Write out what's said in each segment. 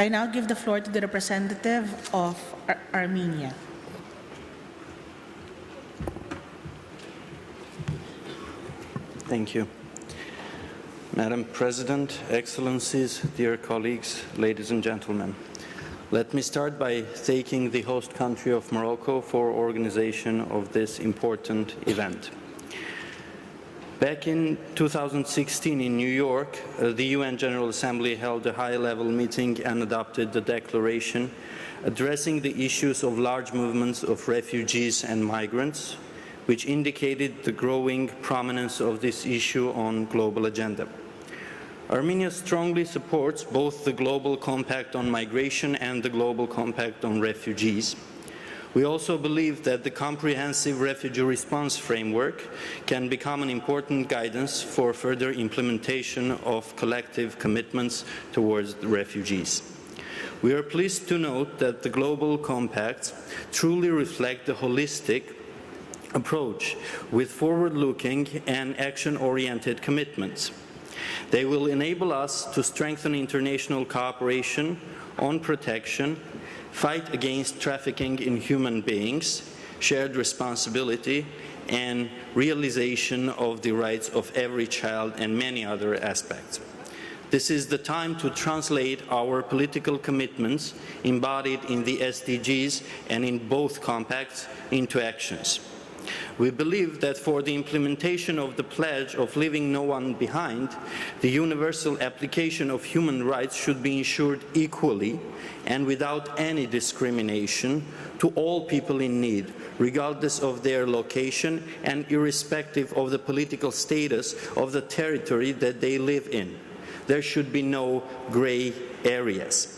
I now give the floor to the representative of Armenia. Thank you. Madam President, Excellencies, dear colleagues, ladies and gentlemen. Let me start by thanking the host country of Morocco for organization of this important event. Back in 2016 in New York, the UN General Assembly held a high-level meeting and adopted the declaration addressing the issues of large movements of refugees and migrants, which indicated the growing prominence of this issue on global agenda. Armenia strongly supports both the Global Compact on Migration and the Global Compact on Refugees. We also believe that the comprehensive refugee response framework can become an important guidance for further implementation of collective commitments towards the refugees. We are pleased to note that the Global Compacts truly reflect the holistic approach with forward-looking and action-oriented commitments. They will enable us to strengthen international cooperation on protection, fight against trafficking in human beings, shared responsibility, and realization of the rights of every child and many other aspects. This is the time to translate our political commitments embodied in the SDGs and in both compacts into actions. We believe that for the implementation of the pledge of leaving no one behind, the universal application of human rights should be ensured equally and without any discrimination to all people in need, regardless of their location and irrespective of the political status of the territory that they live in. There should be no gray areas.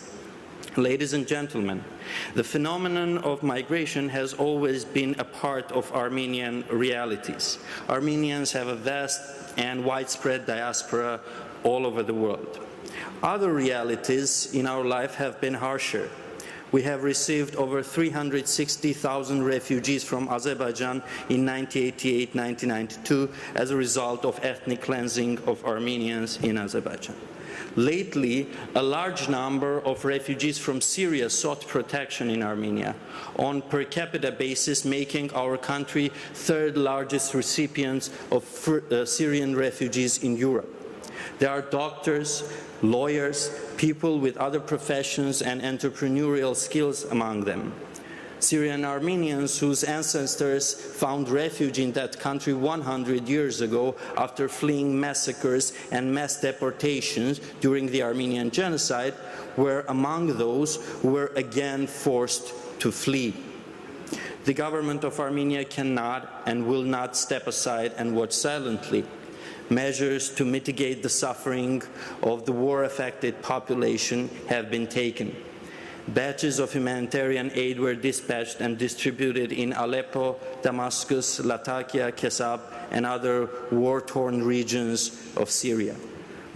Ladies and gentlemen, the phenomenon of migration has always been a part of Armenian realities. Armenians have a vast and widespread diaspora all over the world. Other realities in our life have been harsher. We have received over 360,000 refugees from Azerbaijan in 1988-1992 as a result of ethnic cleansing of Armenians in Azerbaijan. Lately, a large number of refugees from Syria sought protection in Armenia, on per capita basis making our country third largest recipients of Syrian refugees in Europe. There are doctors, lawyers, people with other professions and entrepreneurial skills among them. Syrian Armenians whose ancestors found refuge in that country 100 years ago after fleeing massacres and mass deportations during the Armenian genocide were among those who were again forced to flee. The government of Armenia cannot and will not step aside and watch silently. Measures to mitigate the suffering of the war-affected population have been taken. Batches of humanitarian aid were dispatched and distributed in Aleppo, Damascus, Latakia, Kesab, and other war-torn regions of Syria.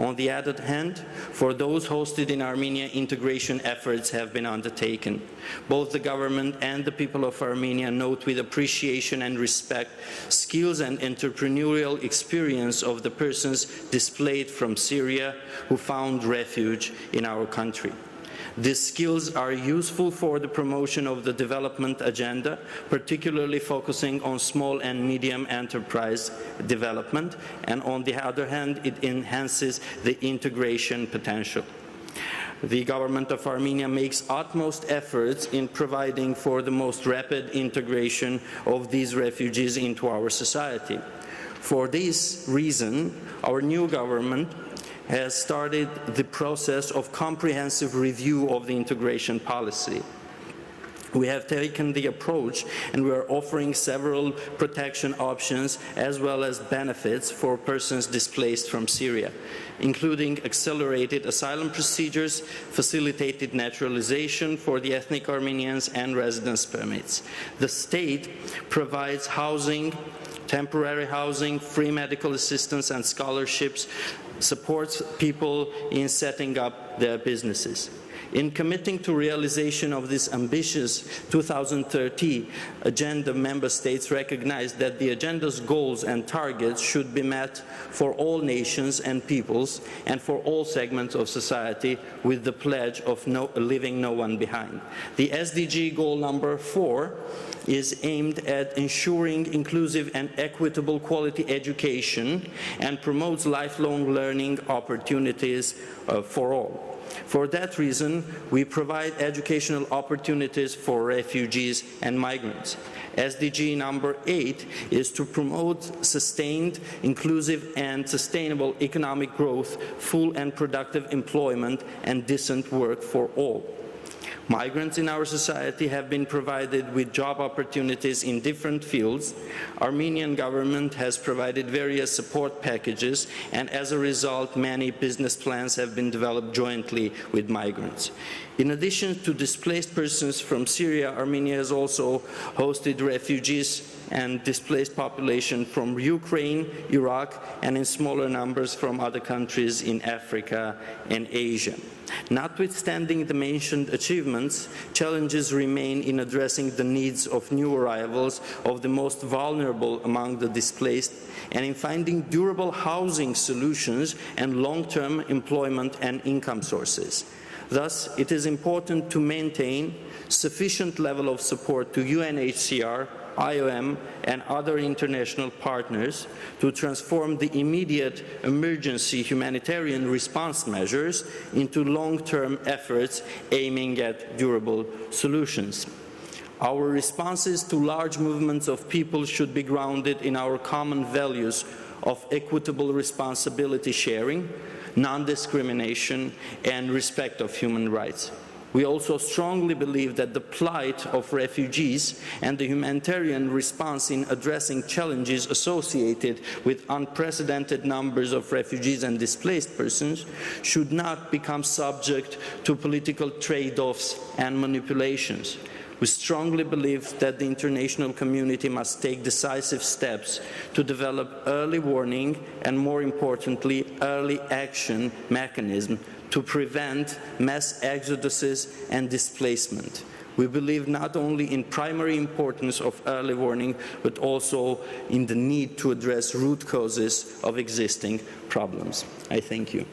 On the other hand, for those hosted in Armenia, integration efforts have been undertaken. Both the government and the people of Armenia note with appreciation and respect skills and entrepreneurial experience of the persons displaced from Syria who found refuge in our country. These skills are useful for the promotion of the development agenda, particularly focusing on small and medium enterprise development, and on the other hand, it enhances the integration potential. The government of Armenia makes utmost efforts in providing for the most rapid integration of these refugees into our society. For this reason, our new government has started the process of comprehensive review of the integration policy. We have taken the approach and we are offering several protection options as well as benefits for persons displaced from Syria, including accelerated asylum procedures, facilitated naturalization for the ethnic Armenians, and residence permits. The state provides housing, temporary housing, free medical assistance and scholarships, supports people in setting up their businesses. In committing to realization of this ambitious 2030 agenda, member states recognize that the agenda's goals and targets should be met for all nations and peoples and for all segments of society, with the pledge of leaving no one behind. The SDG goal number 4 is aimed at ensuring inclusive and equitable quality education and promotes lifelong learning opportunities for all. For that reason, we provide educational opportunities for refugees and migrants. SDG number 8 is to promote sustained, inclusive and sustainable economic growth, full and productive employment and decent work for all. Migrants in our society have been provided with job opportunities in different fields. Armenian government has provided various support packages, and as a result, many business plans have been developed jointly with migrants. In addition to displaced persons from Syria, Armenia has also hosted refugees and displaced population from Ukraine, Iraq, and in smaller numbers from other countries in Africa and Asia. Notwithstanding the mentioned achievements, challenges remain in addressing the needs of new arrivals, of the most vulnerable among the displaced, and in finding durable housing solutions and long-term employment and income sources. Thus, it is important to maintain sufficient level of support to UNHCR, IOM and other international partners to transform the immediate emergency humanitarian response measures into long-term efforts aiming at durable solutions. Our responses to large movements of people should be grounded in our common values of equitable responsibility sharing, non-discrimination and respect of human rights. We also strongly believe that the plight of refugees and the humanitarian response in addressing challenges associated with unprecedented numbers of refugees and displaced persons should not become subject to political trade-offs and manipulations. We strongly believe that the international community must take decisive steps to develop early warning and, more importantly, early action mechanisms to prevent mass exoduses and displacement. We believe not only in primary importance of early warning, but also in the need to address root causes of existing problems. I thank you.